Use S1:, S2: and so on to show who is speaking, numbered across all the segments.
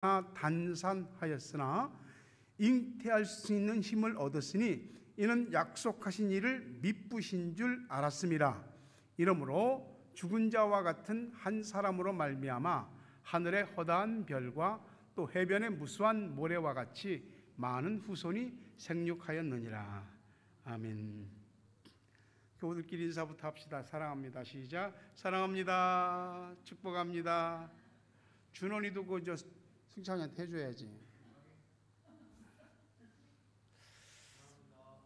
S1: 단산하였으나 잉태할 수 있는 힘을 얻었으니 이는 약속하신 이를 미쁘신 줄 알았음이라. 이러므로 죽은 자와 같은 한 사람으로 말미암아 하늘의 허다한 별과 또 해변의 무수한 모래와 같이 많은 후손이 생육하였느니라. 아멘. 교우들끼리 인사부터 합시다. 사랑합니다. 시작. 사랑합니다. 축복합니다. 준원이도 그저 승찬이한테 해줘야지.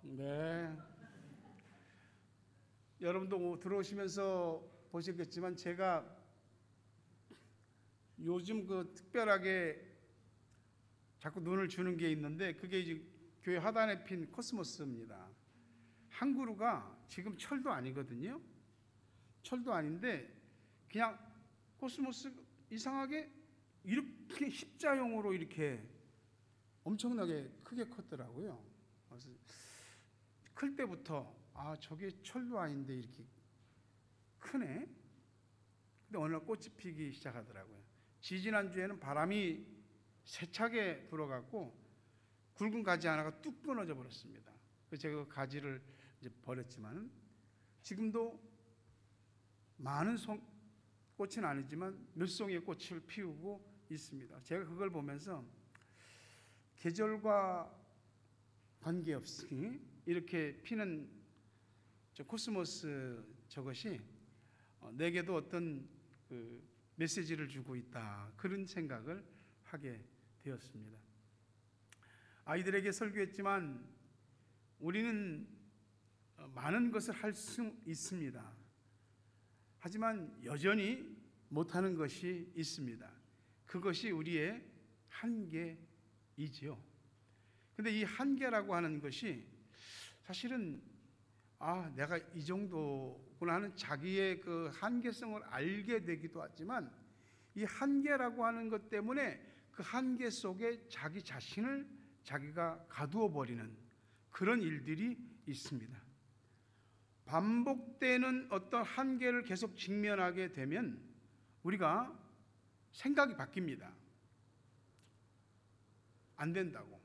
S1: 네. 여러분도 들어오시면서 보셨겠지만 제가 요즘 특별하게 자꾸 눈을 주는 게 있는데 그게 이제 교회 하단에 핀 코스모스입니다. 한 그루가 지금 철도 아니거든요. 철도 아닌데 그냥 코스모스 이상하게 이렇게 십자형으로 이렇게 엄청나게 크게 컸더라고요. 그래서 클 때부터 저게 철도 아닌데 이렇게 크네. 근데 어느 날 꽃이 피기 시작하더라고요. 지지난주에는 바람이 세차게 불어갖고 굵은 가지 하나가 뚝 끊어져 버렸습니다. 그래서 제가 그 가지를 이제 버렸지만 지금도 많은 꽃은 아니지만 몇 송이의 꽃을 피우고 있습니다. 제가 그걸 보면서 계절과 관계없이 이렇게 피는 코스모스 저것이 내게도 어떤 메시지를 주고 있다, 그런 생각을 하게 되었습니다. 아이들에게 설교했지만 우리는 많은 것을 할 수 있습니다. 하지만 여전히 못하는 것이 있습니다. 그것이 우리의 한계이지요. 근데 이 한계라고 하는 것이 사실은 내가 이 정도구나 하는 자기의 그 한계성을 알게 되기도 하지만 이 한계라고 하는 것 때문에 그 한계 속에 자기 자신을 자기가 가두어 버리는 그런 일들이 있습니다. 반복되는 어떤 한계를 계속 직면하게 되면 우리가 생각이 바뀝니다. 안 된다고.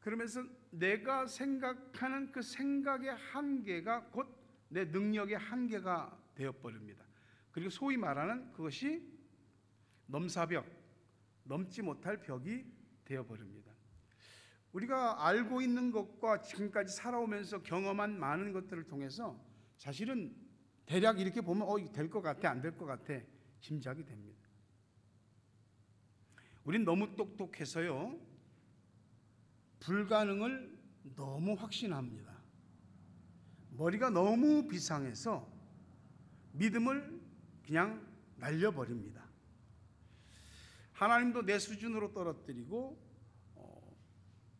S1: 그러면서 내가 생각하는 그 생각의 한계가 곧 내 능력의 한계가 되어버립니다. 그리고 소위 말하는 그것이 넘사벽, 넘지 못할 벽이 되어버립니다. 우리가 알고 있는 것과 지금까지 살아오면서 경험한 많은 것들을 통해서 사실은 대략 이렇게 보면 될 것 같아, 안 될 것 같아 짐작이 됩니다. 우린 너무 똑똑해서요, 불가능을 너무 확신합니다. 머리가 너무 비상해서 믿음을 그냥 날려버립니다. 하나님도 내 수준으로 떨어뜨리고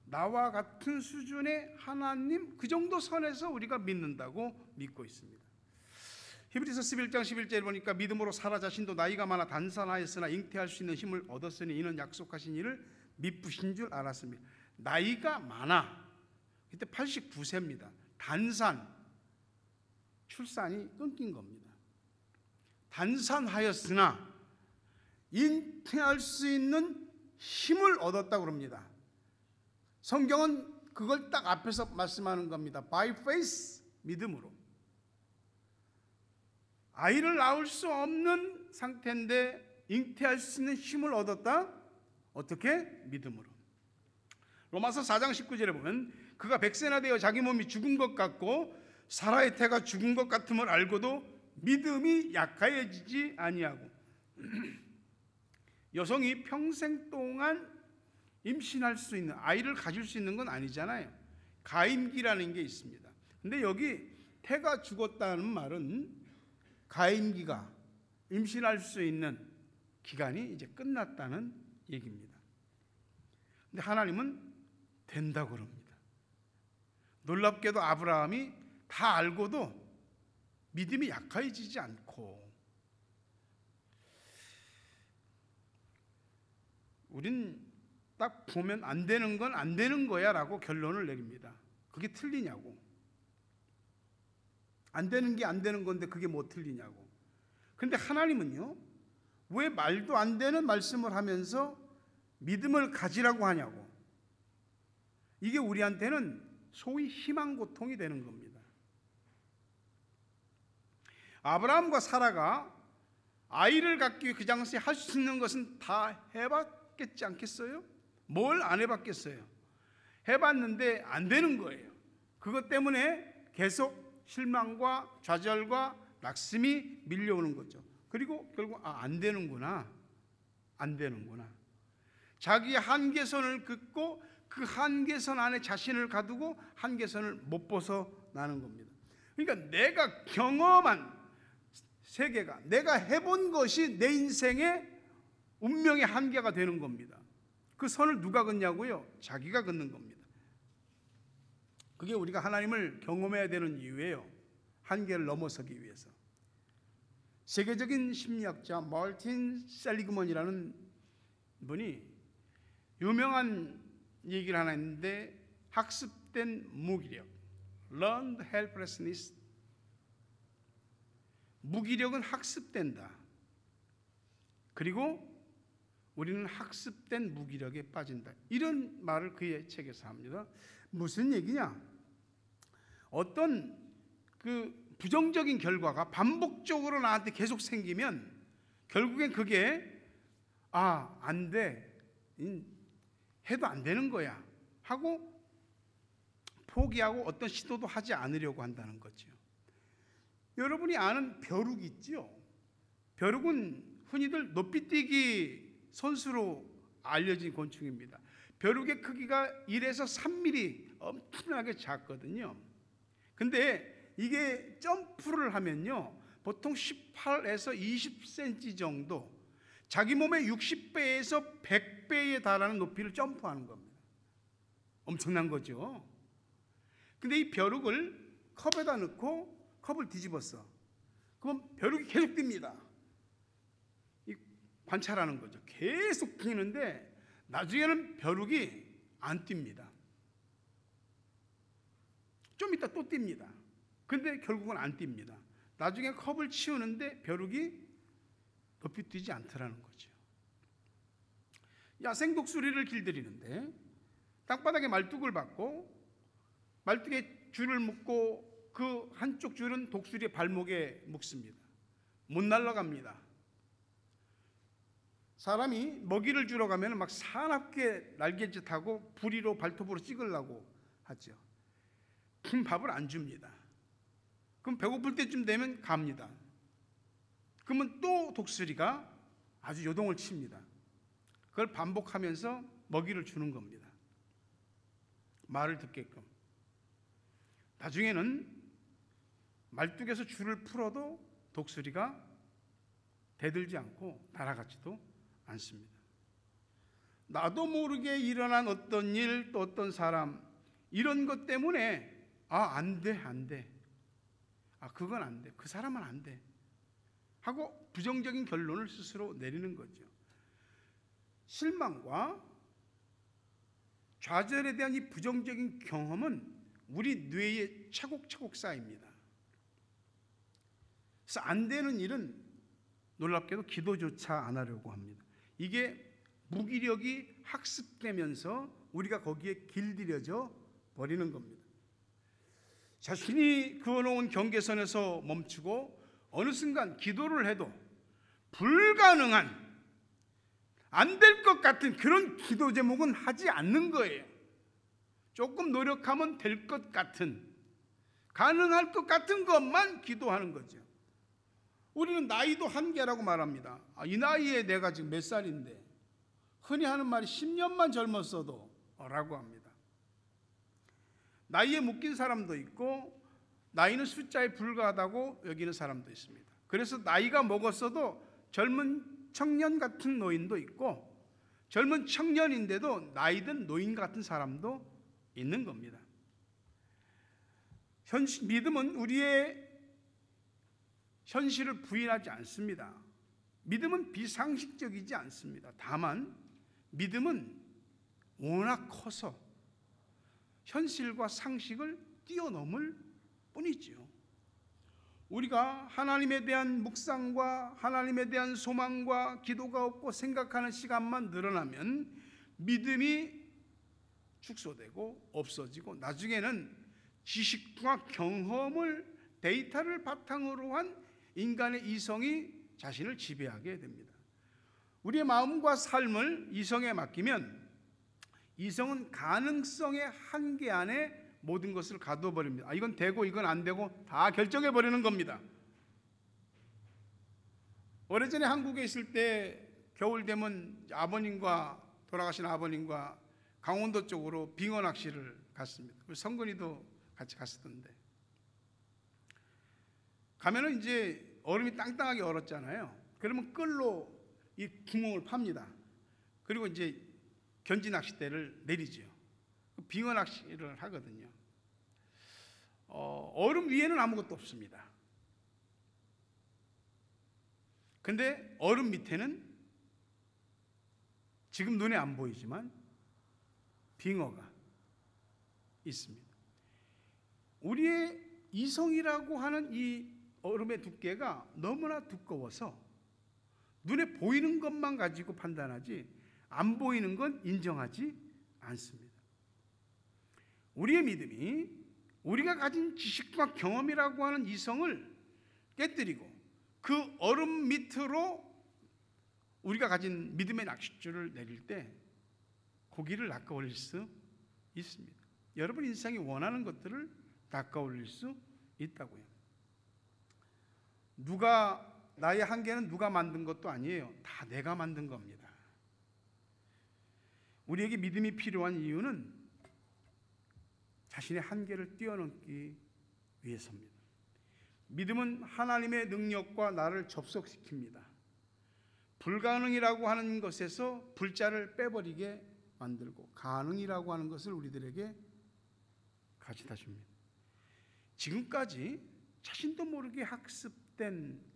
S1: 나와 같은 수준의 하나님, 그 정도 선에서 우리가 믿는다고 믿고 있습니다. 히브리서 11장 11절에 보니까 믿음으로 사라 자신도 나이가 많아 단산하였으나 잉태할 수 있는 힘을 얻었으니 이는 약속하신 이를 미쁘신 줄 알았습니다. 나이가 많아. 그때 89세입니다. 단산, 출산이 끊긴 겁니다. 단산하였으나 잉태할 수 있는 힘을 얻었다고 그럽니다. 성경은 그걸 딱 앞에서 말씀하는 겁니다. By faith, 믿음으로. 아이를 낳을 수 없는 상태인데 잉태할 수 있는 힘을 얻었다? 어떻게? 믿음으로. 로마서 4장 19절에 보면 그가 100세나 되어 자기 몸이 죽은 것 같고 사라의 태가 죽은 것 같음을 알고도 믿음이 약하여지지 아니하고. 여성이 평생 동안 임신할 수 있는, 아이를 가질 수 있는 건 아니잖아요. 가임기라는 게 있습니다. 근데 여기 태가 죽었다는 말은 가임기가, 임신할 수 있는 기간이 이제 끝났다는 얘기입니다. 근데 하나님은 된다고 그럽니다. 놀랍게도 아브라함이 다 알고도 믿음이 약해지지 않고, 우린 딱 보면 안 되는 건 안 되는 거야 라고 결론을 내립니다. 그게 틀리냐고. 안 되는 게 안 되는 건데 그게 뭐 틀리냐고. 그런데 하나님은요, 왜 말도 안 되는 말씀을 하면서 믿음을 가지라고 하냐고. 이게 우리한테는 소위 희망 고통이 되는 겁니다. 아브라함과 사라가 아이를 갖기 위해 그 당시에 할 수 있는 것은 다 해봤겠지 않겠어요? 뭘 안 해봤겠어요? 해봤는데 안 되는 거예요. 그것 때문에 계속 실망과 좌절과 낙심이 밀려오는 거죠. 그리고 결국 안 되는구나. 자기의 한계선을 긋고 그 한계선 안에 자신을 가두고 한계선을 못 벗어나는 겁니다. 그러니까 내가 경험한 세계가, 내가 해본 것이 내 인생의 운명의 한계가 되는 겁니다. 그 선을 누가 긋냐고요? 자기가 긋는 겁니다. 그게 우리가 하나님을 경험해야 되는 이유예요. 한계를 넘어서기 위해서. 세계적인 심리학자 마르틴 셀리그먼이라는 분이 유명한 얘기를 하나 했는데, 학습된 무기력, learned helplessness, 무기력은 학습된다. 그리고 우리는 학습된 무기력에 빠진다. 이런 말을 그의 책에서 합니다. 무슨 얘기냐? 어떤 그 부정적인 결과가 반복적으로 나한테 계속 생기면 결국엔 그게 안 돼. 해도 안 되는 거야 하고 포기하고 어떤 시도도 하지 않으려고 한다는 거죠. 여러분이 아는 벼룩 있죠? 벼룩은 흔히들 높이뛰기 선수로 알려진 곤충입니다. 벼룩의 크기가 1에서 3mm, 엄청나게 작거든요. 근데 이게 점프를 하면요, 보통 18에서 20cm 정도, 자기 몸의 60배에서 100배에 달하는 높이를 점프하는 겁니다. 엄청난 거죠. 근데 이 벼룩을 컵에다 넣고 컵을 뒤집었어. 그럼 벼룩이 계속 뜁니다. 관찰하는 거죠. 계속 뛰는데 나중에는 벼룩이 안 뜁니다. 좀 이따 또 뜁니다. 근데 결국은 안 뜁니다. 나중에 컵을 치우는데 벼룩이 높이 뛰지 않더라는 거죠. 야생 독수리를 길들이는데 땅바닥에 말뚝을 박고 말뚝에 줄을 묶고 그 한쪽 줄은 독수리의 발목에 묶습니다. 못 날아갑니다. 사람이 먹이를 주러 가면 막 사납게 날개짓하고 부리로 발톱으로 찍으려고 하죠. 긴 밥을 안 줍니다. 그럼 배고플 때쯤 되면 갑니다. 그러면 또 독수리가 아주 요동을 칩니다. 그걸 반복하면서 먹이를 주는 겁니다. 말을 듣게끔. 나중에는 말뚝에서 줄을 풀어도 독수리가 대들지 않고 날아가지도 않습니다. 나도 모르게 일어난 어떤 일, 또 어떤 사람, 이런 것 때문에 안 돼. 그건 안 돼. 그 사람은 안 돼. 하고 부정적인 결론을 스스로 내리는 거죠. 실망과 좌절에 대한 이 부정적인 경험은 우리 뇌에 차곡차곡 쌓입니다. 그래서 안 되는 일은 놀랍게도 기도조차 안 하려고 합니다. 이게 무기력이 학습되면서 우리가 거기에 길들여져 버리는 겁니다. 자신이 그어놓은 경계선에서 멈추고 어느 순간 기도를 해도 불가능한, 안 될 것 같은 그런 기도 제목은 하지 않는 거예요. 조금 노력하면 될 것 같은, 가능할 것 같은 것만 기도하는 거죠. 우리는 나이도 한계라고 말합니다. 이 나이에 내가 지금 몇 살인데, 흔히 하는 말이 10년만 젊었어도 라고 합니다. 나이에 묶인 사람도 있고 나이는 숫자에 불과하다고 여기는 사람도 있습니다. 그래서 나이가 먹었어도 젊은 청년 같은 노인도 있고 젊은 청년인데도 나이든 노인 같은 사람도 있는 겁니다. 믿음은 우리의 현실을 부인하지 않습니다. 믿음은 비상식적이지 않습니다. 다만 믿음은 워낙 커서 현실과 상식을 뛰어넘을 뿐이지요. 우리가 하나님에 대한 묵상과 하나님에 대한 소망과 기도가 없고 생각하는 시간만 늘어나면 믿음이 축소되고 없어지고 나중에는 지식과 경험을 데이터를 바탕으로 한 인간의 이성이 자신을 지배하게 됩니다. 우리의 마음과 삶을 이성에 맡기면 이성은 가능성의 한계 안에 모든 것을 가둬버립니다. 이건 되고 이건 안 되고 다 결정해버리는 겁니다. 오래전에 한국에 있을 때 겨울 되면 돌아가신 아버님과 강원도 쪽으로 빙어 낚시를 갔습니다. 성근이도 같이 갔었던데, 가면은 이제 얼음이 땅땅하게 얼었잖아요. 그러면 끌로 이 구멍을 팝니다. 그리고 이제 견지 낚싯대를 내리죠. 빙어 낚시를 하거든요. 얼음 위에는 아무것도 없습니다. 근데 얼음 밑에는 지금 눈에 안 보이지만 빙어가 있습니다. 우리의 이성이라고 하는 이 얼음의 두께가 너무나 두꺼워서 눈에 보이는 것만 가지고 판단하지 안 보이는 건 인정하지 않습니다. 우리의 믿음이 우리가 가진 지식과 경험이라고 하는 이성을 깨뜨리고 그 얼음 밑으로 우리가 가진 믿음의 낚싯줄을 내릴 때 고기를 낚아 올릴 수 있습니다. 여러분 인생이 원하는 것들을 낚아 올릴 수 있다고요. 나의 한계는 누가 만든 것도 아니에요. 다 내가 만든 겁니다. 우리에게 믿음이 필요한 이유는 자신의 한계를 뛰어넘기 위해서입니다. 믿음은 하나님의 능력과 나를 접속시킵니다. 불가능이라고 하는 것에서 불자를 빼버리게 만들고 가능이라고 하는 것을 우리들에게 가져다 줍니다. 지금까지 자신도 모르게 학습된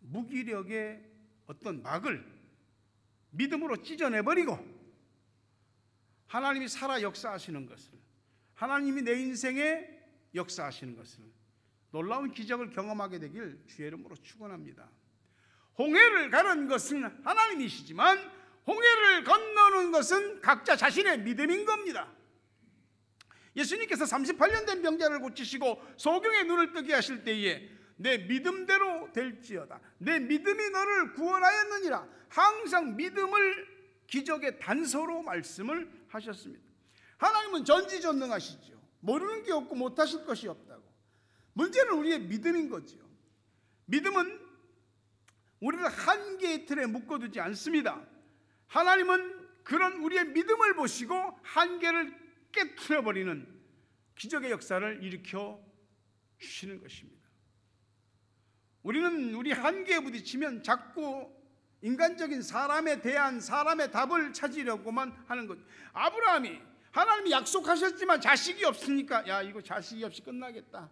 S1: 무기력의 어떤 막을 믿음으로 찢어내버리고 하나님이 살아 역사하시는 것을, 하나님이 내 인생에 역사하시는 것을, 놀라운 기적을 경험하게 되길 주의 이름으로 축원합니다. 홍해를 가는 것은 하나님이시지만 홍해를 건너는 것은 각자 자신의 믿음인 겁니다. 예수님께서 38년 된 병자를 고치시고 소경의 눈을 뜨게 하실 때에 내 믿음대로 될지어다, 내 믿음이 너를 구원하였느니라, 항상 믿음을 기적의 단서로 말씀을 하셨습니다. 하나님은 전지전능하시죠. 모르는 게 없고 못하실 것이 없다고. 문제는 우리의 믿음인 거죠. 믿음은 우리를 한계의 틀에 묶어두지 않습니다. 하나님은 그런 우리의 믿음을 보시고 한계를 깨트려버리는 기적의 역사를 일으켜 주시는 것입니다. 우리는 우리 한계에 부딪히면 자꾸 인간적인 사람에 대한 사람의 답을 찾으려고만 하는 것. 아브라함이 하나님이 약속하셨지만 자식이 없으니까 야 이거 자식이 없이 끝나겠다.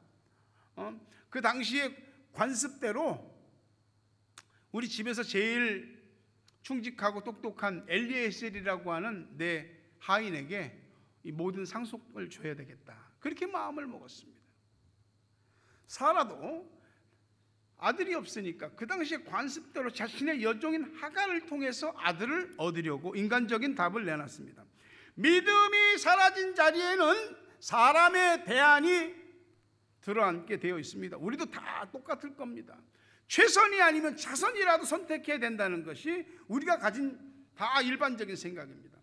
S1: 그 당시에 관습대로 우리 집에서 제일 충직하고 똑똑한 엘리에셀이라고 하는 내 하인에게 이 모든 상속을 줘야 되겠다. 그렇게 마음을 먹었습니다. 사라도 아들이 없으니까 그 당시에 관습대로 자신의 여종인 하갈을 통해서 아들을 얻으려고 인간적인 답을 내놨습니다. 믿음이 사라진 자리에는 사람의 대안이 들어앉게 되어 있습니다. 우리도 다 똑같을 겁니다. 최선이 아니면 차선이라도 선택해야 된다는 것이 우리가 가진 다 일반적인 생각입니다.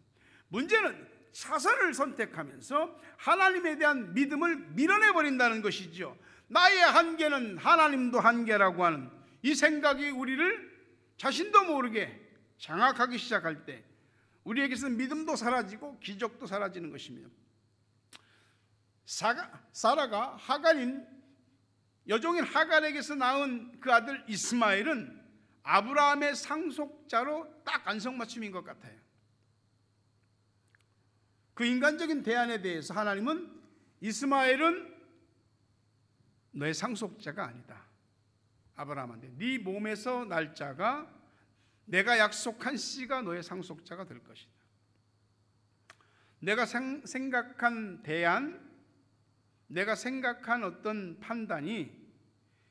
S1: 문제는 차선을 선택하면서 하나님에 대한 믿음을 밀어내버린다는 것이죠. 나의 한계는 하나님도 한계라고 하는 이 생각이 우리를 자신도 모르게 장악하기 시작할 때 우리에게서는 믿음도 사라지고 기적도 사라지는 것입니다. 사라가 하갈인 여종인 하갈에게서 낳은 그 아들 이스마엘은 아브라함의 상속자로 딱 안성맞춤인 것 같아요. 그 인간적인 대안에 대해서 하나님은 이스마엘은 너의 상속자가 아니다. 아브라함한테 네 몸에서 날 자가 내가 약속한 씨가 너의 상속자가 될 것이다. 내가 생각한 대안, 내가 생각한 어떤 판단이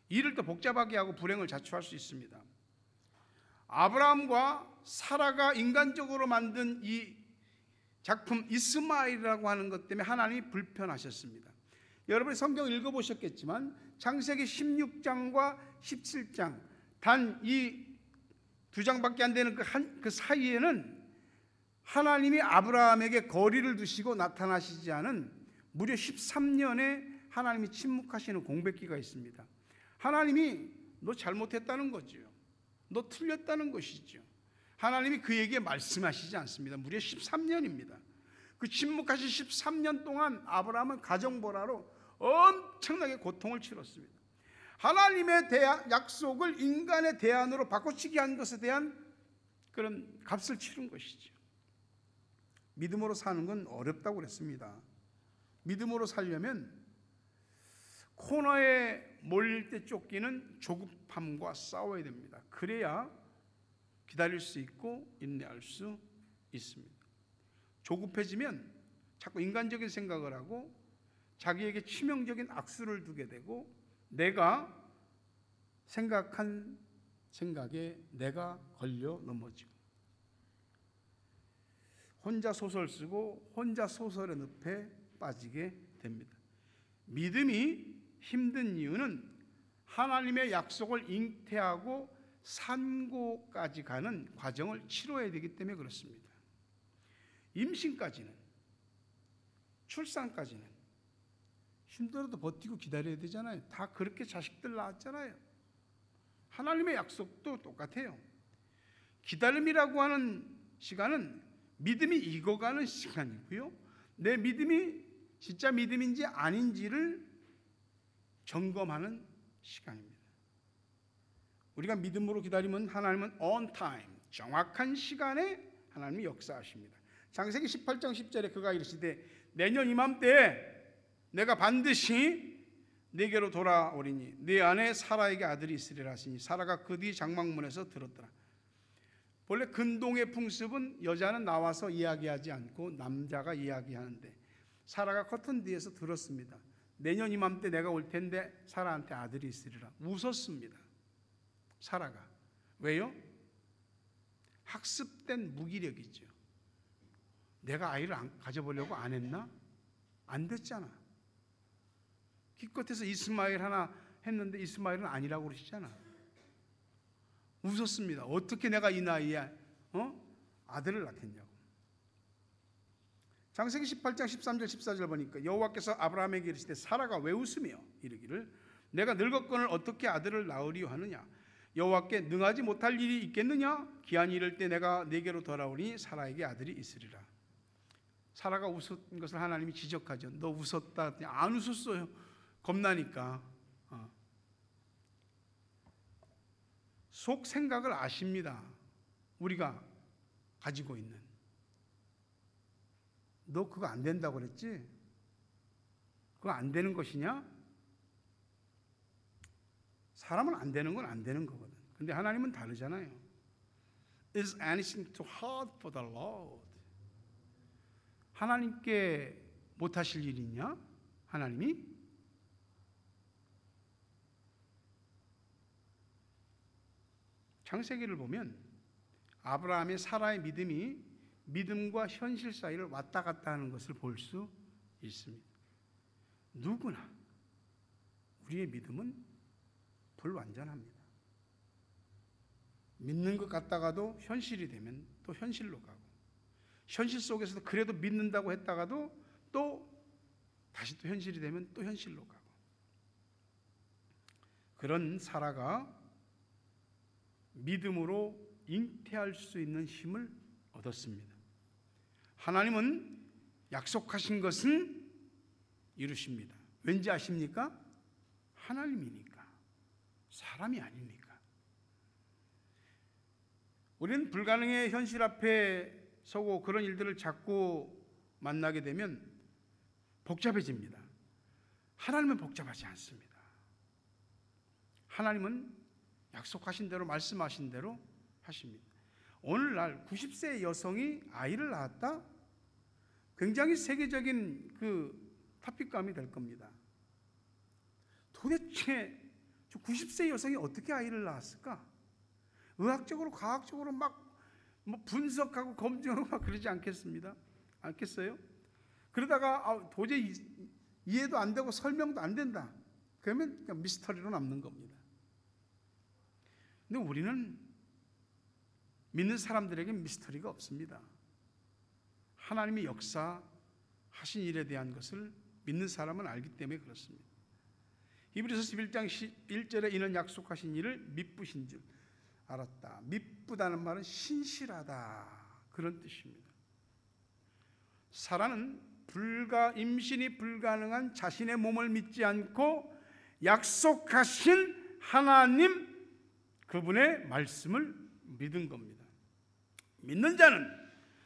S1: 일을 더 복잡하게 하고 불행을 자초할 수 있습니다. 아브라함과 사라가 인간적으로 만든 이 작품 이스마엘이라고 하는 것 때문에 하나님이 불편하셨습니다. 여러분이 성경 읽어보셨겠지만 창세기 16장과 17장 단 이 2장밖에 안 되는 그 사이에는 하나님이 아브라함에게 거리를 두시고 나타나시지 않은 무려 13년의 하나님이 침묵하시는 공백기가 있습니다. 하나님이 너 잘못했다는 거죠. 너 틀렸다는 것이죠. 하나님이 그에게 말씀하시지 않습니다. 무려 13년입니다. 그 침묵하신 13년 동안 아브라함은 가정보라로 엄청나게 고통을 치렀습니다. 하나님의 약속을 인간의 대안으로 바꿔치기 한 것에 대한 그런 값을 치른 것이죠. 믿음으로 사는 건 어렵다고 그랬습니다. 믿음으로 살려면 코너에 몰릴 때 쫓기는 조급함과 싸워야 됩니다. 그래야 기다릴 수 있고 인내할 수 있습니다. 조급해지면 자꾸 인간적인 생각을 하고 자기에게 치명적인 악수를 두게 되고 내가 생각한 생각에 내가 걸려 넘어지고 혼자 소설 쓰고 혼자 소설의 늪에 빠지게 됩니다. 믿음이 힘든 이유는 하나님의 약속을 잉태하고 산고까지 가는 과정을 치러야 되기 때문에 그렇습니다. 임신까지는, 출산까지는 힘들어도 버티고 기다려야 되잖아요. 다 그렇게 자식들 낳았잖아요. 하나님의 약속도 똑같아요. 기다림이라고 하는 시간은 믿음이 익어가는 시간이고요, 내 믿음이 진짜 믿음인지 아닌지를 점검하는 시간입니다. 우리가 믿음으로 기다리면 하나님은 on time, 정확한 시간에 하나님이 역사하십니다. 창세기 18장 10절에 그가 이르시되 내년 이맘때에 내가 반드시 네게로 돌아오리니 네 안에 사라에게 아들이 있으리라 하시니 사라가 그 뒤 장막문에서 들었더라. 본래 근동의 풍습은 여자는 나와서 이야기하지 않고 남자가 이야기하는데 사라가 커튼 뒤에서 들었습니다. 내년 이맘때 내가 올 텐데 사라한테 아들이 있으리라. 웃었습니다. 사라가. 왜요? 학습된 무기력이죠. 내가 아이를 가져보려고 안 했나? 안 됐잖아. 기껏해서 이스마엘 하나 했는데 이스마엘은 아니라고 그러시잖아. 웃었습니다. 어떻게 내가 이 나이에 아들을 낳겠냐고. 창세기 18장 13절 14절 보니까 여호와께서 아브라함에게 이르시되 사라가 왜 웃으며 이르기를 내가 늙었거늘 어떻게 아들을 낳으리요 하느냐. 여호와께 능하지 못할 일이 있겠느냐. 기한이 이를 때 내가 네게로 돌아오니 사라에게 아들이 있으리라. 사라가 웃은 것을 하나님이 지적하죠. 너 웃었다. 안 웃었어요. 겁나니까. 속 생각을 아십니다. 우리가 가지고 있는. 너 그거 안 된다고 그랬지? 그거 안 되는 것이냐? 사람은 안 되는 건 안 되는 거거든. 근데 하나님은 다르잖아요. Is anything too hard for the Lord? 하나님께 못하실 일이 있냐? 하나님이? 창세기를 보면 아브라함의 사라의 믿음이 믿음과 현실 사이를 왔다 갔다 하는 것을 볼 수 있습니다. 누구나 우리의 믿음은 불완전합니다. 믿는 것 같다가도 현실이 되면 또 현실로 가고, 현실 속에서도 그래도 믿는다고 했다가도 또 다시 또 현실이 되면 또 현실로 가고. 그런 사라가 믿음으로 잉태할 수 있는 힘을 얻었습니다. 하나님은 약속하신 것은 이루십니다. 왠지 아십니까? 하나님이니까, 사람이 아니니까. 우리는 불가능의 현실 앞에 서고 그런 일들을 자꾸 만나게 되면 복잡해집니다. 하나님은 복잡하지 않습니다. 하나님은 약속하신 대로, 말씀하신 대로 하십니다. 오늘날 90세 여성이 아이를 낳았다? 굉장히 세계적인 그 토픽감이 될 겁니다. 도대체 저 90세 여성이 어떻게 아이를 낳았을까? 의학적으로 과학적으로 막 뭐 분석하고 검증하고 막 그러지 않겠어요? 그러다가 도저히 이해도 안 되고 설명도 안 된다. 그러면 그냥 미스터리로 남는 겁니다. 근데 우리는 믿는 사람들에게 미스터리가 없습니다. 하나님의 역사하신 일에 대한 것을 믿는 사람은 알기 때문에 그렇습니다. 히브리서 11장 1절에 이는 약속하신 일을 미쁘신 줄 알았다. 미쁘다는 말은 신실하다, 그런 뜻입니다. 사라는 임신이 불가능한 자신의 몸을 믿지 않고 약속하신 하나님, 그분의 말씀을 믿은 겁니다. 믿는 자는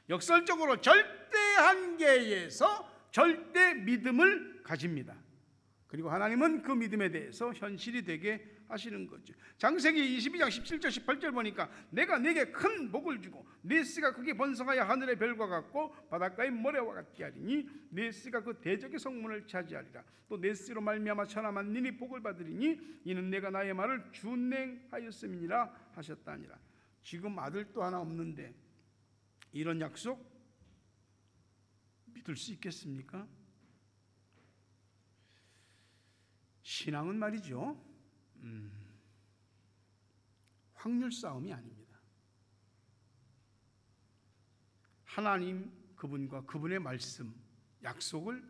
S1: 역설적으로 절대 한계에서 절대 믿음을 가집니다. 그리고 하나님은 그 믿음에 대해서 현실이 되게 하시는 거죠. 창세기 22장 17절 18절 보니까 내가 네게 큰 복을 주고 네 씨가 크게 번성하여 하늘의 별과 같고 바닷가의 모래와 같게 하리니 네 씨가 그 대적의 성문을 차지하리라. 또 네 씨로 말미암아 천하 만민이 복을 받으리니 이는 내가 나의 말을 준행하였음이니라 하셨다니라. 지금 아들도 하나 없는데 이런 약속 믿을 수 있겠습니까? 신앙은 말이죠, 확률 싸움이 아닙니다. 하나님 그분과 그분의 말씀, 약속을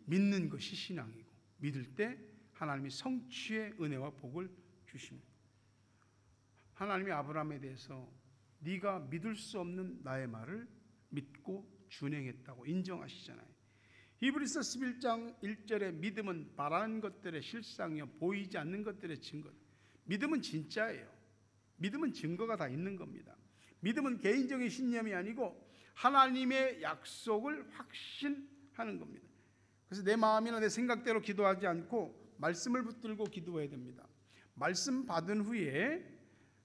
S1: 믿는 것이 신앙이고, 믿을 때 하나님이 성취의 은혜와 복을 주십니다. 하나님이 아브라함에 대해서 네가 믿을 수 없는 나의 말을 믿고 준행했다고 인정하시잖아요. 히브리서 11장 1절에 믿음은 바라는 것들의 실상이요 보이지 않는 것들의 증거. 믿음은 진짜예요. 믿음은 증거가 다 있는 겁니다. 믿음은 개인적인 신념이 아니고 하나님의 약속을 확신하는 겁니다. 그래서 내 마음이나 내 생각대로 기도하지 않고 말씀을 붙들고 기도해야 됩니다. 말씀 받은 후에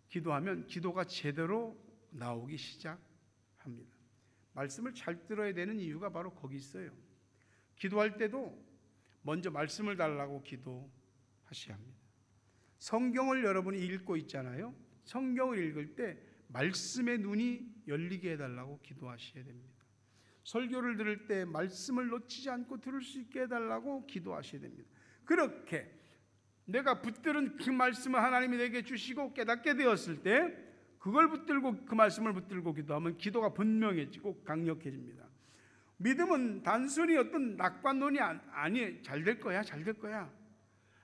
S1: 기도하면 기도가 제대로 나오기 시작합니다. 말씀을 잘 들어야 되는 이유가 바로 거기 있어요. 기도할 때도 먼저 말씀을 달라고 기도하셔야 합니다. 성경을 여러분이 읽고 있잖아요. 성경을 읽을 때 말씀의 눈이 열리게 해달라고 기도하셔야 됩니다. 설교를 들을 때 말씀을 놓치지 않고 들을 수 있게 해달라고 기도하셔야 됩니다. 그렇게 내가 붙들은 그 말씀을 하나님이 내게 주시고 깨닫게 되었을 때 그걸 붙들고, 그 말씀을 붙들고 기도하면 기도가 분명해지고 강력해집니다. 믿음은 단순히 어떤 낙관론이 아니에요. 잘 될 거야, 잘 될 거야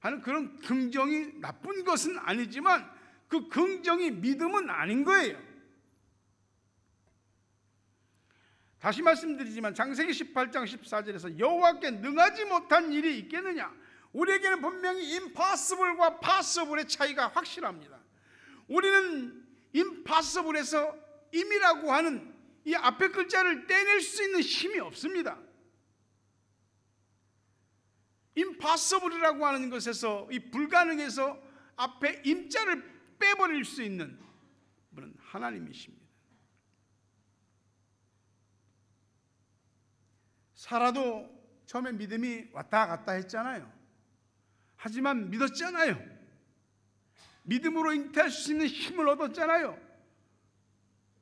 S1: 하는 그런 긍정이 나쁜 것은 아니지만 그 긍정이 믿음은 아닌 거예요. 다시 말씀드리지만 창세기 18장 14절에서 여호와께 능하지 못한 일이 있겠느냐? 우리에게는 분명히 impossible과 possible의 차이가 확실합니다. 우리는 impossible에서 im이라고 하는 이 앞에 글자를 떼낼 수 있는 힘이 없습니다. impossible이라고 하는 것에서, 이 불가능에서 앞에 임자를 빼버릴 수 있는 분은 하나님이십니다. 사라도 처음에 믿음이 왔다 갔다 했잖아요. 하지만 믿었잖아요. 믿음으로 잉태할 수 있는 힘을 얻었잖아요.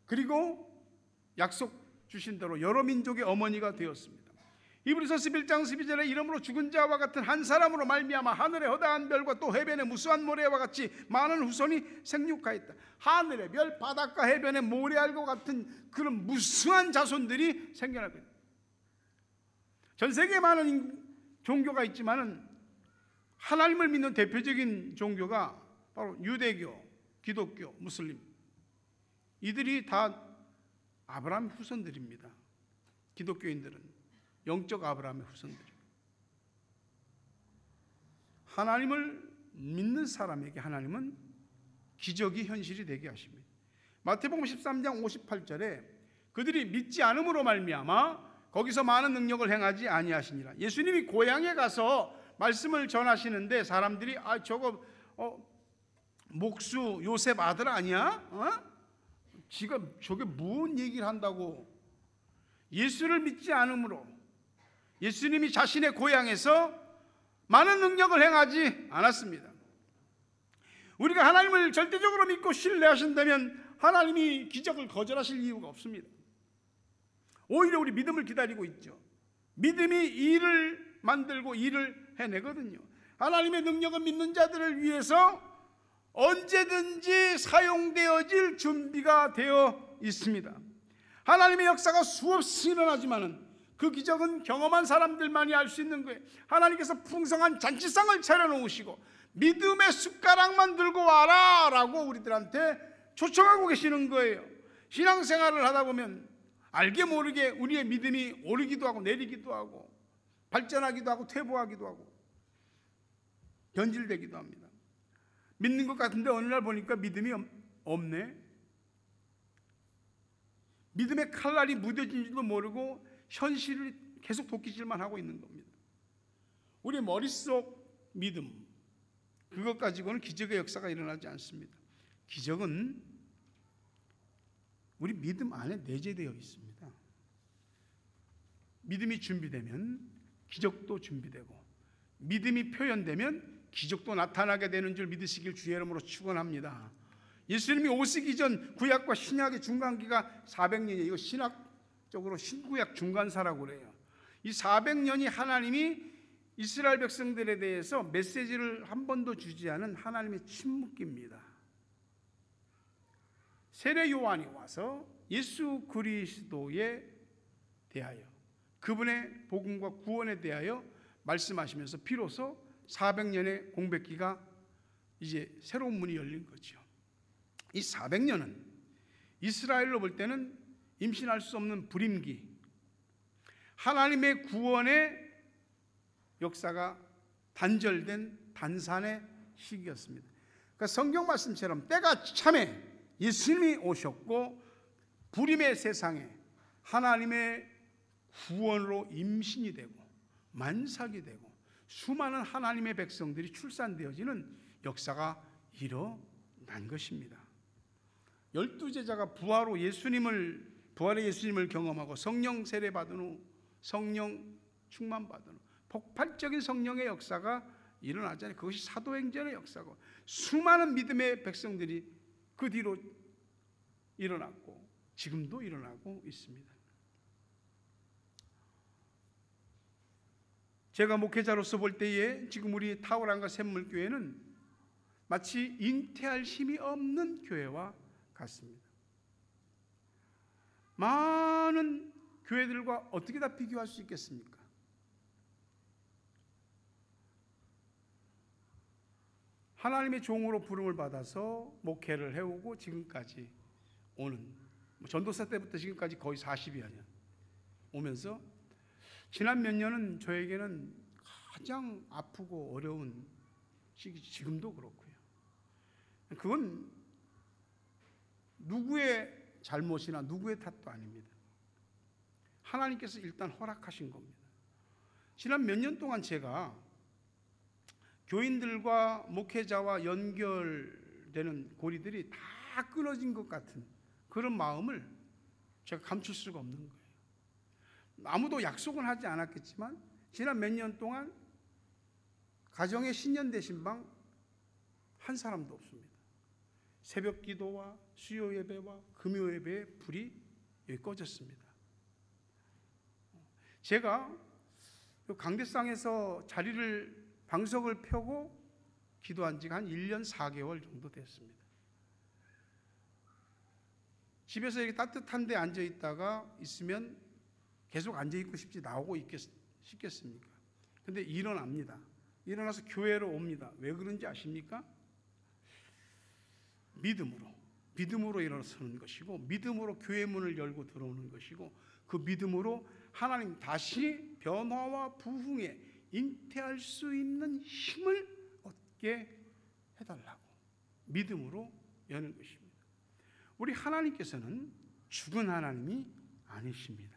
S1: 그리고 약속 주신 대로 여러 민족의 어머니가 되었습니다. 히브리서 11장 12절에 이러므로 죽은 자와 같은 한 사람으로 말미암아 하늘의 허다한 별과 또 해변의 무수한 모래와 같이 많은 후손이 생육하였다. 하늘의 별, 바닷가, 해변의 모래알과 같은 그런 무수한 자손들이 생겨날 겁니다. 전 세계에 많은 종교가 있지만은 하나님을 믿는 대표적인 종교가 바로 유대교, 기독교, 무슬림. 이들이 다 아브라함 후손들입니다. 기독교인들은 영적 아브라함의 후손들입니다. 하나님을 믿는 사람에게 하나님은 기적이 현실이 되게 하십니다. 마태복음 13장 58절에 그들이 믿지 않음으로 말미암아 거기서 많은 능력을 행하지 아니하시니라. 예수님이 고향에 가서 말씀을 전하시는데 사람들이 저거 목수 요셉 아들 아니야? 지가 저게 무슨 얘기를 한다고. 예수를 믿지 않으므로 예수님이 자신의 고향에서 많은 능력을 행하지 않았습니다. 우리가 하나님을 절대적으로 믿고 신뢰하신다면 하나님이 기적을 거절하실 이유가 없습니다. 오히려 우리 믿음을 기다리고 있죠. 믿음이 일을 만들고 일을 해내거든요. 하나님의 능력은 믿는 자들을 위해서 언제든지 사용되어질 준비가 되어 있습니다. 하나님의 역사가 수없이 일어나지만은 그 기적은 경험한 사람들만이 알 수 있는 거예요. 하나님께서 풍성한 잔치상을 차려놓으시고 믿음의 숟가락만 들고 와라 라고 우리들한테 초청하고 계시는 거예요. 신앙생활을 하다 보면 알게 모르게 우리의 믿음이 오르기도 하고 내리기도 하고 발전하기도 하고 퇴보하기도 하고 변질되기도 합니다. 믿는 것 같은데 어느 날 보니까 믿음이 없네. 믿음의 칼날이 무뎌진지도 모르고 현실을 계속 도끼질만 하고 있는 겁니다. 우리 머릿속 믿음, 그것 가지고는 기적의 역사가 일어나지 않습니다. 기적은 우리 믿음 안에 내재되어 있습니다. 믿음이 준비되면 기적도 준비되고, 믿음이 표현되면 기적도 나타나게 되는 줄 믿으시길 주의 이름으로 축원합니다. 예수님이 오시기 전 구약과 신약의 중간기가 400년이에요. 이거 신학적으로 신구약 중간사라고 그래요. 이 400년이 하나님이 이스라엘 백성들에 대해서 메시지를 한 번도 주지 않은 하나님의 침묵기입니다. 세례 요한이 와서 예수 그리스도에 대하여, 그분의 복음과 구원에 대하여 말씀하시면서 비로소 400년의 공백기가 이제 새로운 문이 열린 거죠. 이 400년은 이스라엘로 볼 때는 임신할 수 없는 불임기, 하나님의 구원의 역사가 단절된 단산의 시기였습니다. 그러니까 성경 말씀처럼 때가 참에 예수님이 오셨고 불임의 세상에 하나님의 구원으로 임신이 되고 만삭이 되고 수많은 하나님의 백성들이 출산되어지는 역사가 일어난 것입니다. 12제자가 부활의 예수님을 경험하고 성령 세례 받은 후 성령 충만 받은 후 폭발적인 성령의 역사가 일어나잖아요. 그것이 사도행전의 역사고 수많은 믿음의 백성들이 그 뒤로 일어났고 지금도 일어나고 있습니다. 제가 목회자로서 볼 때에 지금 우리 타오랑과 샘물교회는 마치 잉태할 힘이 없는 교회와 같습니다. 많은 교회들과 어떻게 다 비교할 수 있겠습니까? 하나님의 종으로 부름을 받아서 목회를 해오고 지금까지 오는, 전도사 때부터 지금까지 거의 40여 년 오면서 지난 몇 년은 저에게는 가장 아프고 어려운 시기죠. 지금도 그렇고요. 그건 누구의 잘못이나 누구의 탓도 아닙니다. 하나님께서 일단 허락하신 겁니다. 지난 몇 년 동안 제가 교인들과 목회자와 연결되는 고리들이 다 끊어진 것 같은 그런 마음을 제가 감출 수가 없는 거예요. 아무도 약속은 하지 않았겠지만 지난 몇 년 동안 가정의 신년 대신방 한 사람도 없습니다. 새벽 기도와 수요 예배와 금요 예배의 불이 여기 꺼졌습니다. 제가 강대상에서 방석을 펴고 기도한 지가 한 1년 4개월 정도 됐습니다. 집에서 이렇게 따뜻한 데 앉아 있다가 있으면 계속 앉아 있고 싶지 나오고 싶겠습니까? 근데 일어납니다. 일어나서 교회로 옵니다. 왜 그런지 아십니까? 믿음으로 일어서는 것이고 믿음으로 교회 문을 열고 들어오는 것이고 그 믿음으로 하나님 다시 변화와 부흥에 잉태할 수 있는 힘을 얻게 해달라고 믿음으로 여는 것입니다. 우리 하나님께서는 죽은 하나님이 아니십니다.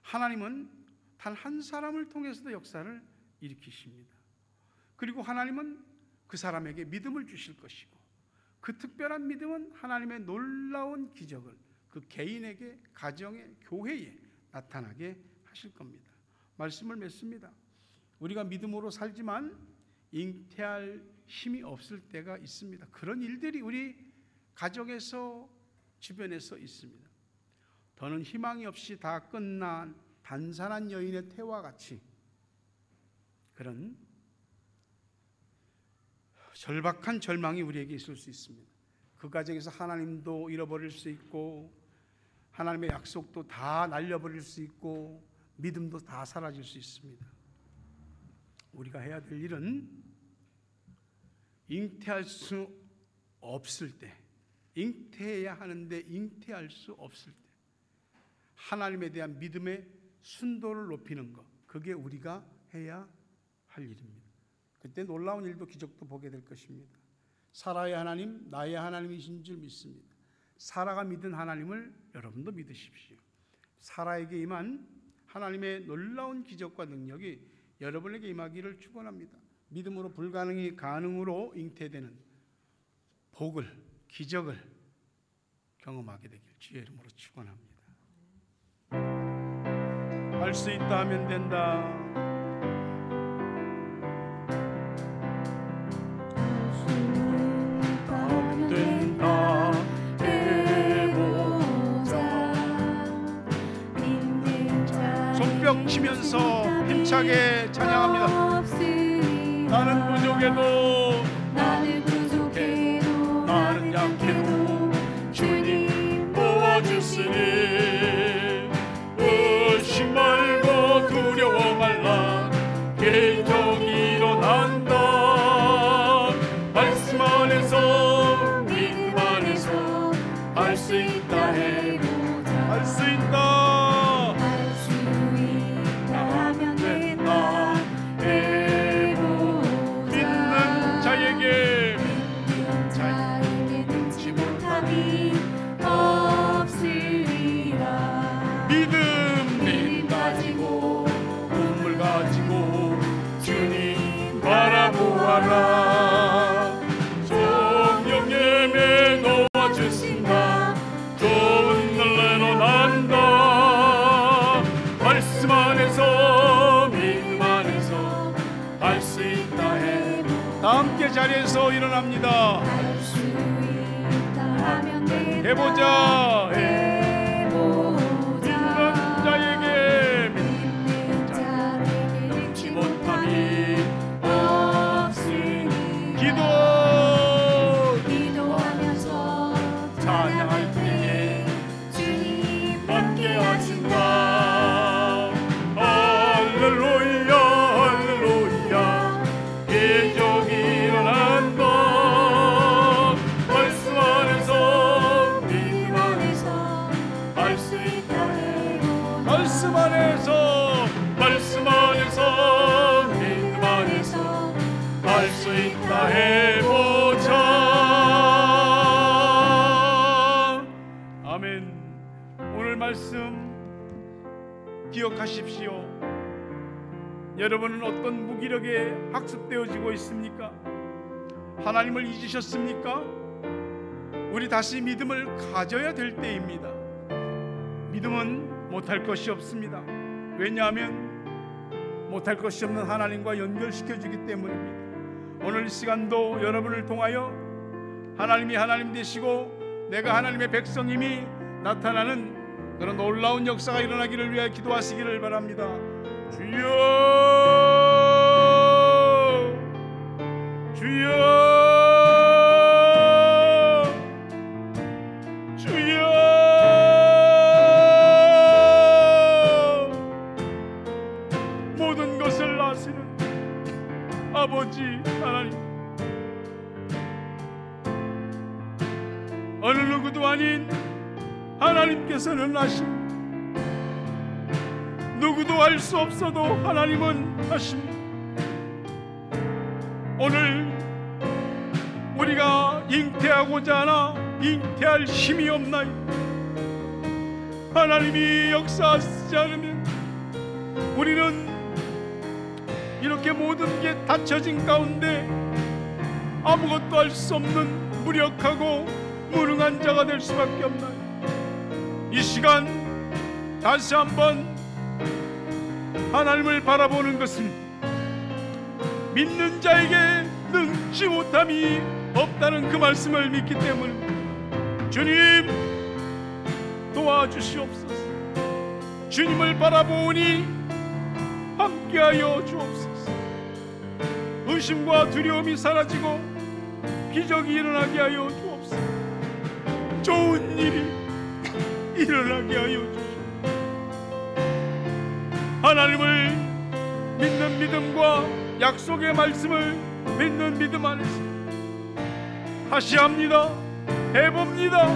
S1: 하나님은 단 한 사람을 통해서도 역사를 일으키십니다. 그리고 하나님은 그 사람에게 믿음을 주실 것이고 그 특별한 믿음은 하나님의 놀라운 기적을 그 개인에게, 가정에, 교회에 나타나게 하실 겁니다. 말씀을 맺습니다. 우리가 믿음으로 살지만 잉태할 힘이 없을 때가 있습니다. 그런 일들이 우리 가족에서 주변에서 있습니다. 더는 희망이 없이 다 끝난 단산한 여인의 태와 같이 그런 절박한 절망이 우리에게 있을 수 있습니다. 그 가정에서 하나님도 잃어버릴 수 있고 하나님의 약속도 다 날려버릴 수 있고 믿음도 다 사라질 수 있습니다. 우리가 해야 될 일은 잉태할 수 없을 때, 잉태해야 하는데 잉태할 수 없을 때 하나님에 대한 믿음의 순도를 높이는 것, 그게 우리가 해야 할 일입니다. 그때 놀라운 일도 기적도 보게 될 것입니다. 사라의 하나님, 나의 하나님이신 줄 믿습니다. 사라가 믿은 하나님을 여러분도 믿으십시오. 사라에게 임한 하나님의 놀라운 기적과 능력이 여러분에게 임하기를 축원합니다. 믿음으로 불가능이 가능으로 잉태되는 복을, 기적을 경험하게 되길 주의 이름으로 축원합니다. 할 수 있다 하면 된다. 하면 된다. 해보자. 손뼉 치면서 힘차게 찬양합니다. 나는 부족해도 나는 약해도 주님 도와주시니 의심 말고 두려워 말라. 계속 일어난다. 말씀 안에서 믿음 안에서 할 수 있다. 해보자. 할 수 있다. 할 수 있다 하면 된다. 해보자. 믿는 자에게 눈치 못함이 없으리라. 믿음 가지고 눈물 가지고 주님 바라보아라. 성령 예배 도와주신다. 좋은 날 내려난다. 말씀 안에서 믿음 안에서 할 수 있다. 해보자. 다 함께 자리에서 일어납니다. 할 수 있다 하면 된다. 해보자. 믿는 자에게 능치 못함이 없으니 기도하면서 찬양할 때에 주님 함께 하신다. 할렐루야 할렐루야. 기적이 일어난다. 말씀 안에서 믿음 안에서 할 수 있다. 해보자. 말씀 안에서 믿음 안에서 할 수 있다. 해보자. 아멘. 오늘 말씀 기억하십시오. 여러분은 어떤 무기력에 학습되어지고 있습니까? 하나님을 잊으셨습니까? 우리 다시 믿음을 가져야 될 때입니다. 믿음은 못할 것이 없습니다. 왜냐하면 못할 것이 없는 하나님과 연결시켜주기 때문입니다. 오늘 이 시간도 여러분을 통하여 하나님이 하나님 되시고 내가 하나님의 백성임이 나타나는 그런 놀라운 역사가 일어나기를 위해 기도하시기를 바랍니다. 주여 주여 주여. 모든 것을 아시는 아버지 하나님, 어느 누구도 아닌 하나님께서는 아시고 누구도 알 수 없어도 하나님은 아십니다. 오늘 우리가 잉태하고자 하나 잉태할 힘이 없나요? 하나님이 역사하시지 않으면 우리는 이렇게 모든 게 닫혀진 가운데 아무것도 할 수 없는 무력하고 무능한 자가 될 수밖에 없나요? 이 시간 다시 한번 하나님을 바라보는 것은 믿는 자에게 능치 못함이 없다는 그 말씀을 믿기 때문에 주님 도와주시옵소서. 주님을 바라보니 함께하여 주옵소서. 의심과 두려움이 사라지고 기적이 일어나게 하여 주옵소서. 좋은 일이 일어나게 하여 주시옵소서. 하나님을 믿는 믿음과 약속의 말씀을 믿는 믿음 안에서 다시 합니다. 해봅니다.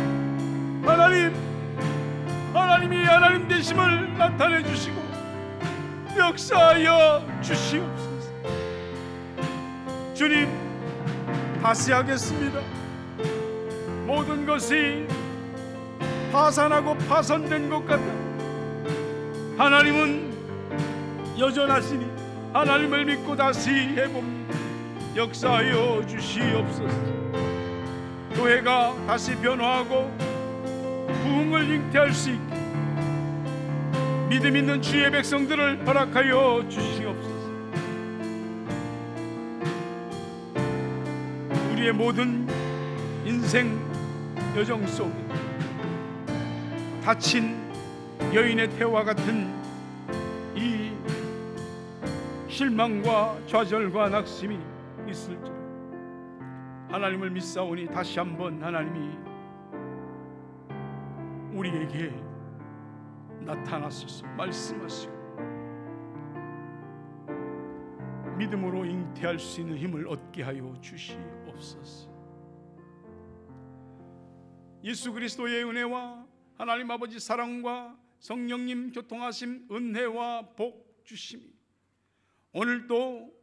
S1: 하나님이 하나님 되심을 나타내 주시고 역사하여 주시옵소서. 주님, 다시 하겠습니다. 모든 것이 파산하고 파손된 것 같다. 하나님은 여전하시니 하나님을 믿고 다시 해봅니다. 역사하여 주시옵소서. 교회가 다시 변화하고 부흥을 잉태할 수 있게 믿음 있는 주의 백성들을 허락하여 주시옵소서. 우리의 모든 인생 여정 속에 다친 여인의 태와 같은 이 실망과 좌절과 낙심이 있을지라 하나님을 믿사오니 다시 한번 하나님이 우리에게 나타나소서 말씀하시고 믿음으로 잉태할 수 있는 힘을 얻게 하여 주시옵소서. 예수 그리스도의 은혜와 하나님 아버지 사랑과 성령님 교통하심 은혜와 복 주심이 오늘도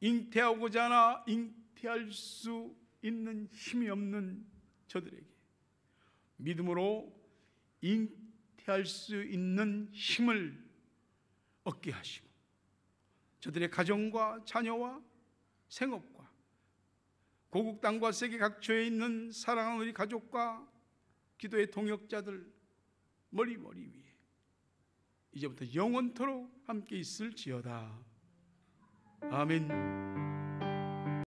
S1: 잉태하고자 하나 잉태할 수 있는 힘이 없는 저들에게 믿음으로 잉태할 수 있는 힘을 얻게 하시고 저들의 가정과 자녀와 생업과 고국 땅과 세계 각처에 있는 사랑하는 우리 가족과 기도의 동역자들 머리 위에 이제부터 영원토록 함께 있을지어다. 아멘.